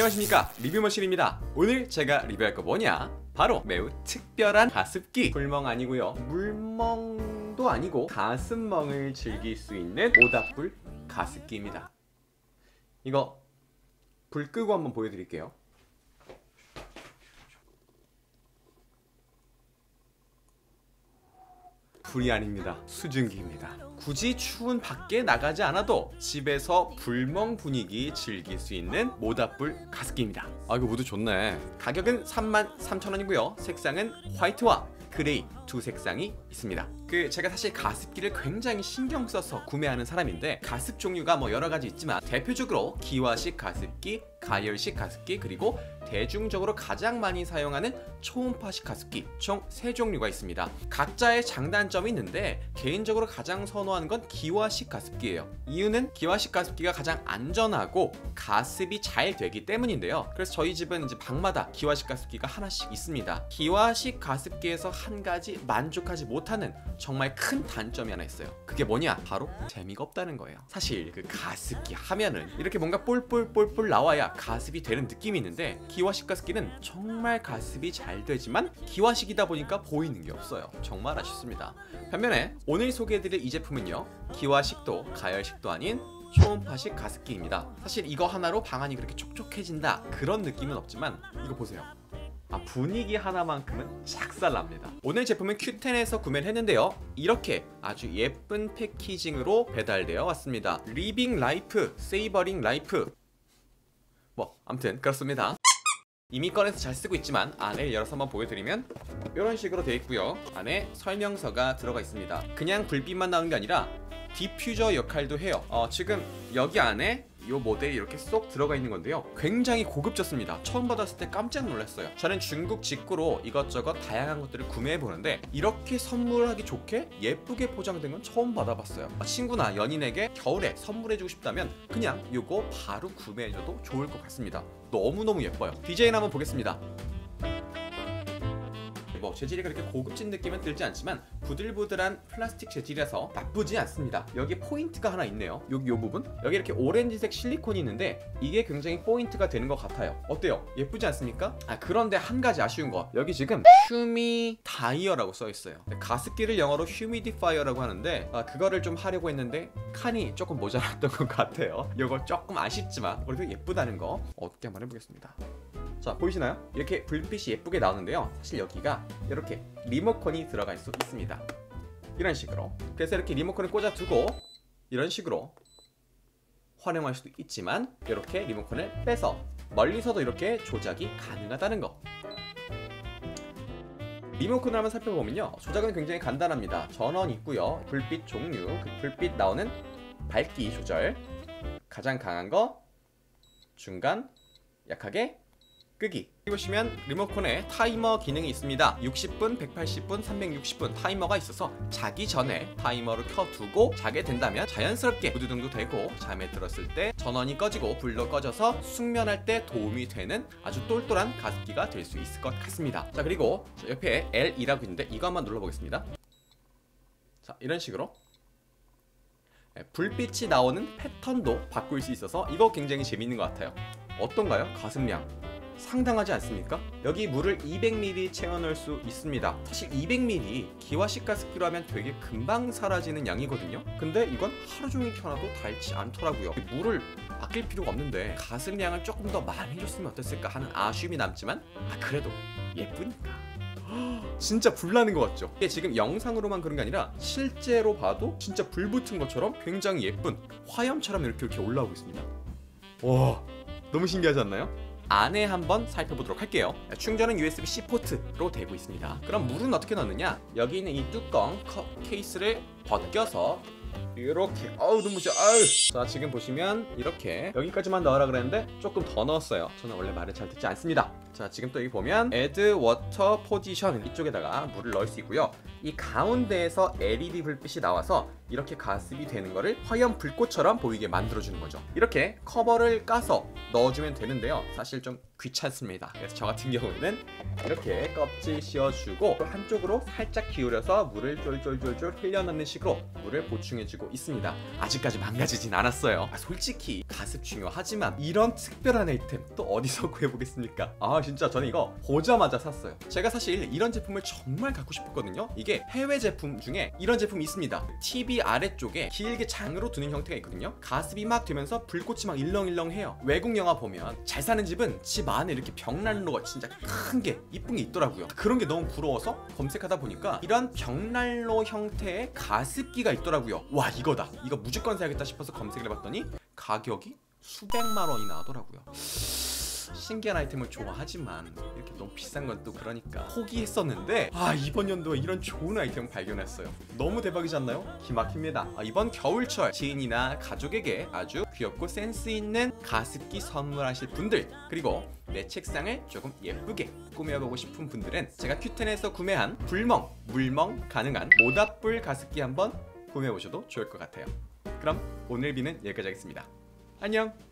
안녕하십니까, 리뷰머신입니다. 오늘 제가 리뷰할 거 뭐냐, 바로 매우 특별한 가습기. 불멍 아니고요, 물멍도 아니고 가습멍을 즐길 수 있는 모닥불 가습기입니다. 이거 불 끄고 한번 보여드릴게요. 불이 아닙니다, 수증기입니다. 굳이 추운 밖에 나가지 않아도 집에서 불멍 분위기 즐길 수 있는 모닥불 가습기입니다. 아, 이거 모두 좋네. 가격은 33,000원이고요 색상은 화이트와 그레이 두 색상이 있습니다. 제가 사실 가습기를 굉장히 신경 써서 구매하는 사람인데, 가습 종류가 뭐 여러 가지 있지만 대표적으로 기화식 가습기, 가열식 가습기, 그리고 대중적으로 가장 많이 사용하는 초음파식 가습기, 총 3종류가 있습니다. 각자의 장단점이 있는데 개인적으로 가장 선호하는 건 기화식 가습기예요. 이유는 기화식 가습기가 가장 안전하고 가습이 잘 되기 때문인데요. 그래서 저희 집은 이제 방마다 기화식 가습기가 하나씩 있습니다. 기화식 가습기에서 한 가지 만족하지 못하는 정말 큰 단점이 하나 있어요. 그게 뭐냐? 바로 재미가 없다는 거예요. 사실 그 가습기 하면은 이렇게 뭔가 뿔뿔뿔뿔 나와야 가습이 되는 느낌이 있는데, 기화식 가습기는 정말 가습이 잘 되지만 기화식이다 보니까 보이는 게 없어요. 정말 아쉽습니다. 반면에 오늘 소개해드릴 이 제품은요, 기화식도 가열식도 아닌 초음파식 가습기입니다. 사실 이거 하나로 방안이 그렇게 촉촉해진다 그런 느낌은 없지만, 이거 보세요. 분위기 하나만큼은 작살납니다. 오늘 제품은 Q10에서 구매를 했는데요, 이렇게 아주 예쁜 패키징으로 배달되어 왔습니다. 리빙 라이프, 세이버링 라이프, 뭐 아무튼 그렇습니다. 이미 꺼내서 잘 쓰고 있지만 안을 열어서 한번 보여드리면 이런 식으로 되어 있고요, 안에 설명서가 들어가 있습니다. 그냥 불빛만 나오는 게 아니라 디퓨저 역할도 해요. 지금 여기 안에 이 모델이 이렇게 쏙 들어가 있는 건데요, 굉장히 고급졌습니다. 처음 받았을 때 깜짝 놀랐어요. 저는 중국 직구로 이것저것 다양한 것들을 구매해 보는데 이렇게 선물하기 좋게 예쁘게 포장된 건 처음 받아봤어요. 친구나 연인에게 겨울에 선물해주고 싶다면 그냥 이거 바로 구매해줘도 좋을 것 같습니다. 너무너무 예뻐요. 디자인 한번 보겠습니다. 뭐 재질이 그렇게 고급진 느낌은 들지 않지만 부들부들한 플라스틱 재질이라서 나쁘지 않습니다. 여기 포인트가 하나 있네요. 여기 이 부분, 여기 이렇게 오렌지색 실리콘이 있는데 이게 굉장히 포인트가 되는 것 같아요. 어때요? 예쁘지 않습니까? 그런데 한 가지 아쉬운 거, 여기 지금 휴미다이어라고 써 있어요. 가습기를 영어로 휴미디파이어라고 하는데 그거를 좀 하려고 했는데 칸이 조금 모자랐던 것 같아요. 이거 조금 아쉽지만 그래도 예쁘다는 거 어떻게 한번 해보겠습니다. 자, 보이시나요? 이렇게 불빛이 예쁘게 나오는데요, 사실 여기가 이렇게 리모컨이 들어갈 수 있습니다. 이런 식으로. 그래서 이렇게 리모컨을 꽂아두고 이런 식으로 활용할 수도 있지만, 이렇게 리모컨을 빼서 멀리서도 이렇게 조작이 가능하다는 거. 리모컨을 한번 살펴보면요, 조작은 굉장히 간단합니다. 전원 있고요, 불빛 종류, 불빛 나오는 밝기 조절, 가장 강한 거, 중간, 약하게, 끄기. 여기 보시면 리모컨에 타이머 기능이 있습니다. 60분, 180분, 360분 타이머가 있어서 자기 전에 타이머를 켜두고 자게 된다면 자연스럽게 무드등도 되고, 잠에 들었을 때 전원이 꺼지고 불도 꺼져서 숙면할 때 도움이 되는 아주 똘똘한 가습기가 될 수 있을 것 같습니다. 자, 그리고 옆에 L2라고 있는데 이거 한번 눌러보겠습니다. 자, 이런 식으로 불빛이 나오는 패턴도 바꿀 수 있어서 이거 굉장히 재밌는 것 같아요. 어떤가요? 가습량 상당하지 않습니까? 여기 물을 200ml 채워넣을 수 있습니다. 사실 200ml 기화식 가습기로 하면 되게 금방 사라지는 양이거든요. 근데 이건 하루 종일 켜놔도 닳지 않더라고요. 물을 아낄 필요가 없는데 가습량을 조금 더 많이 해줬으면 어땠을까 하는 아쉬움이 남지만 그래도 예쁘니까. 진짜 불나는 것 같죠? 이게 지금 영상으로만 그런 게 아니라 실제로 봐도 진짜 불 붙은 것처럼 굉장히 예쁜 화염처럼 이렇게 올라오고 있습니다. 와, 너무 신기하지 않나요? 안에 한번 살펴보도록 할게요. 충전은 USB-C 포트로 되고 있습니다. 그럼 물은 어떻게 넣느냐? 여기 있는 이 뚜껑 케이스를 벗겨서 이렇게, 눈부셔. 자, 지금 보시면 이렇게 여기까지만 넣으라 그랬는데 조금 더 넣었어요. 저는 원래 말을 잘 듣지 않습니다. 자, 지금 또 여기 보면 Add Water Position 이쪽에다가 물을 넣을 수 있고요. 이 가운데에서 LED 불빛이 나와서 이렇게 가습이 되는 거를 화염 불꽃처럼 보이게 만들어주는 거죠. 이렇게 커버를 까서 넣어주면 되는데요. 사실 좀 귀찮습니다. 그래서 저 같은 경우에는 이렇게 껍질 씌워주고 한쪽으로 살짝 기울여서 물을 쫄쫄쫄쫄 흘려넣는 식으로 물을 보충해주고 있습니다. 아직까지 망가지진 않았어요. 솔직히 가습 중요하지만 이런 특별한 아이템 또 어디서 구해보겠습니까? 진짜 저는 이거 보자마자 샀어요. 제가 사실 이런 제품을 정말 갖고 싶었거든요. 이게 해외 제품 중에 이런 제품이 있습니다. TV 아래쪽에 길게 장으로 두는 형태가 있거든요. 가습이 막 되면서 불꽃이 막 일렁일렁해요. 외국 영화 보면 잘 사는 집은 집 안에 이렇게 벽난로가 진짜 큰 게 이쁜 게 있더라고요. 그런 게 너무 부러워서 검색하다 보니까 이런 벽난로 형태의 가습기가 있더라고요. 와, 이거다. 이거 무조건 사야겠다 싶어서 검색을 해봤더니 가격이 수백만 원이 나더라고요. 신기한 아이템을 좋아하지만 이렇게 너무 비싼 건 또 그러니까 포기했었는데 이번 연도에 이런 좋은 아이템을 발견했어요. 너무 대박이지 않나요? 기막힙니다. 이번 겨울철 지인이나 가족에게 아주 귀엽고 센스 있는 가습기 선물하실 분들, 그리고 내 책상을 조금 예쁘게 꾸며보고 싶은 분들은 제가 큐텐에서 구매한 불멍, 물멍 가능한 모닥불 가습기 한번 구매해보셔도 좋을 것 같아요. 그럼 오늘 비는 여기까지 하겠습니다. 안녕!